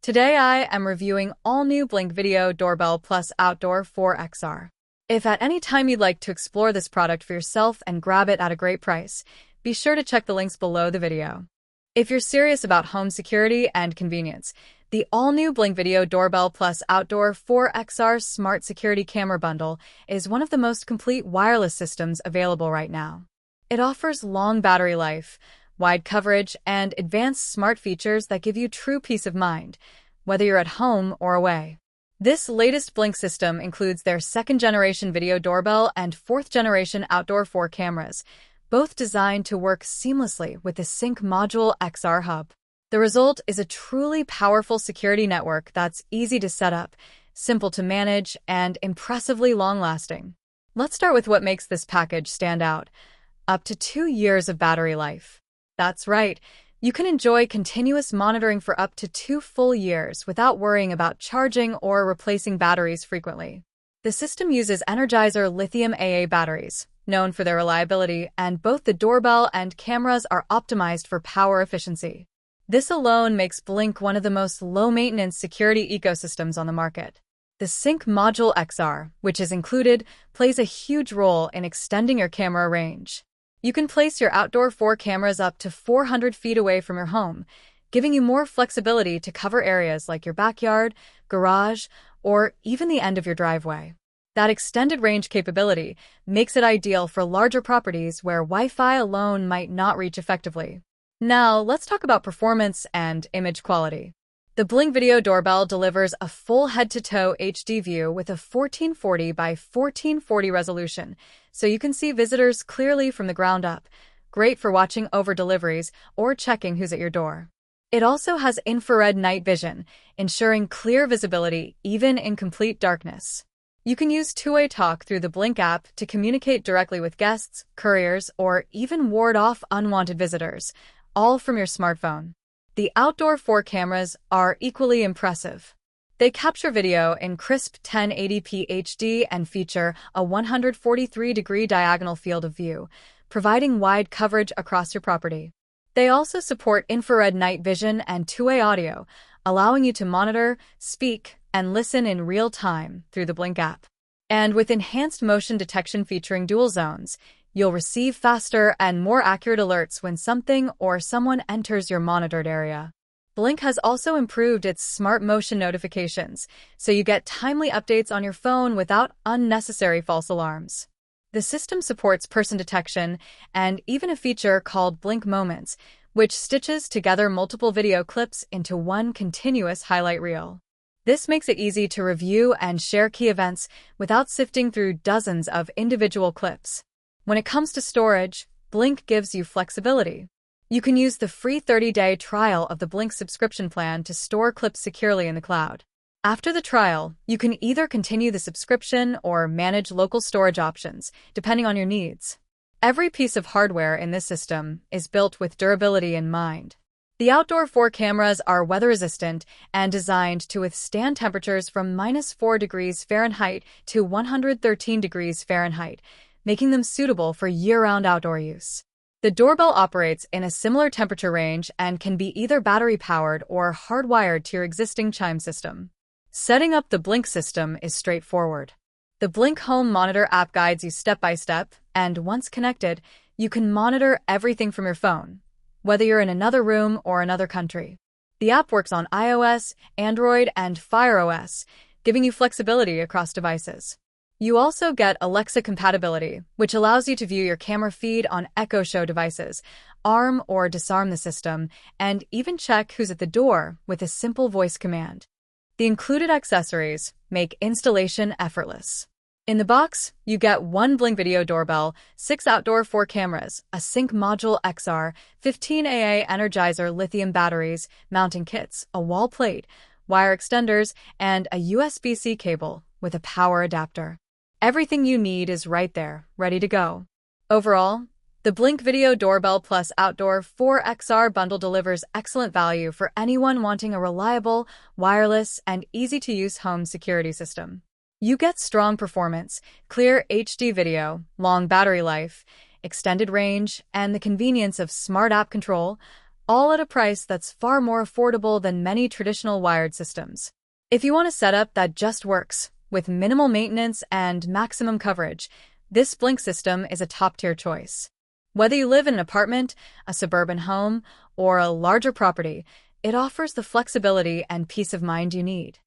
Today I am reviewing all-new Blink Video Doorbell Plus Outdoor 4XR. If at any time you'd like to explore this product for yourself and grab it at a great price, be sure to check the links below the video. If you're serious about home security and convenience, the all-new Blink Video Doorbell Plus Outdoor 4XR Smart Security Camera Bundle is one of the most complete wireless systems available right now. It offers long battery life, wide coverage, and advanced smart features that give you true peace of mind, whether you're at home or away. This latest Blink system includes their second-generation video doorbell and fourth-generation outdoor 4 cameras, both designed to work seamlessly with the Sync Module XR hub. The result is a truly powerful security network that's easy to set up, simple to manage, and impressively long-lasting. Let's start with what makes this package stand out: up to 2 years of battery life. That's right, you can enjoy continuous monitoring for up to 2 full years without worrying about charging or replacing batteries frequently. The system uses Energizer lithium AA batteries, known for their reliability, and both the doorbell and cameras are optimized for power efficiency. This alone makes Blink one of the most low-maintenance security ecosystems on the market. The Sync Module XR, which is included, plays a huge role in extending your camera range. You can place your outdoor 4 cameras up to 400 feet away from your home, giving you more flexibility to cover areas like your backyard, garage, or even the end of your driveway. That extended range capability makes it ideal for larger properties where Wi-Fi alone might not reach effectively. Now, let's talk about performance and image quality. The Blink Video Doorbell delivers a full head-to-toe HD view with a 1440 by 1440 resolution, so you can see visitors clearly from the ground up, great for watching over deliveries or checking who's at your door. It also has infrared night vision, ensuring clear visibility even in complete darkness. You can use two-way talk through the Blink app to communicate directly with guests, couriers, or even ward off unwanted visitors, all from your smartphone. The outdoor 4 cameras are equally impressive. They capture video in crisp 1080p HD and feature a 143-degree diagonal field of view, providing wide coverage across your property. They also support infrared night vision and two-way audio, allowing you to monitor, speak, and listen in real time through the Blink app. And with enhanced motion detection featuring dual zones, you'll receive faster and more accurate alerts when something or someone enters your monitored area. Blink has also improved its smart motion notifications, so you get timely updates on your phone without unnecessary false alarms. The system supports person detection and even a feature called Blink Moments, which stitches together multiple video clips into one continuous highlight reel. This makes it easy to review and share key events without sifting through dozens of individual clips. When it comes to storage, Blink gives you flexibility. You can use the free 30-day trial of the Blink subscription plan to store clips securely in the cloud. After the trial, you can either continue the subscription or manage local storage options, depending on your needs. Every piece of hardware in this system is built with durability in mind. The outdoor 4 cameras are weather-resistant and designed to withstand temperatures from -4 degrees Fahrenheit to 113 degrees Fahrenheit, making them suitable for year-round outdoor use. The doorbell operates in a similar temperature range and can be either battery-powered or hardwired to your existing chime system. Setting up the Blink system is straightforward. The Blink Home Monitor app guides you step-by-step, and once connected, you can monitor everything from your phone, whether you're in another room or another country. The app works on iOS, Android, and Fire OS, giving you flexibility across devices. You also get Alexa compatibility, which allows you to view your camera feed on Echo Show devices, arm or disarm the system, and even check who's at the door with a simple voice command. The included accessories make installation effortless. In the box, you get 1 Blink Video Doorbell, 6 outdoor 4 cameras, a Sync Module XR, 15 AA Energizer lithium batteries, mounting kits, a wall plate, wire extenders, and a USB-C cable with a power adapter. Everything you need is right there, ready to go. Overall, the Blink Video Doorbell Plus Outdoor 4XR bundle delivers excellent value for anyone wanting a reliable, wireless, and easy-to-use home security system. You get strong performance, clear HD video, long battery life, extended range, and the convenience of smart app control, all at a price that's far more affordable than many traditional wired systems. If you want a setup that just works, with minimal maintenance and maximum coverage, this Blink system is a top-tier choice. Whether you live in an apartment, a suburban home, or a larger property, it offers the flexibility and peace of mind you need.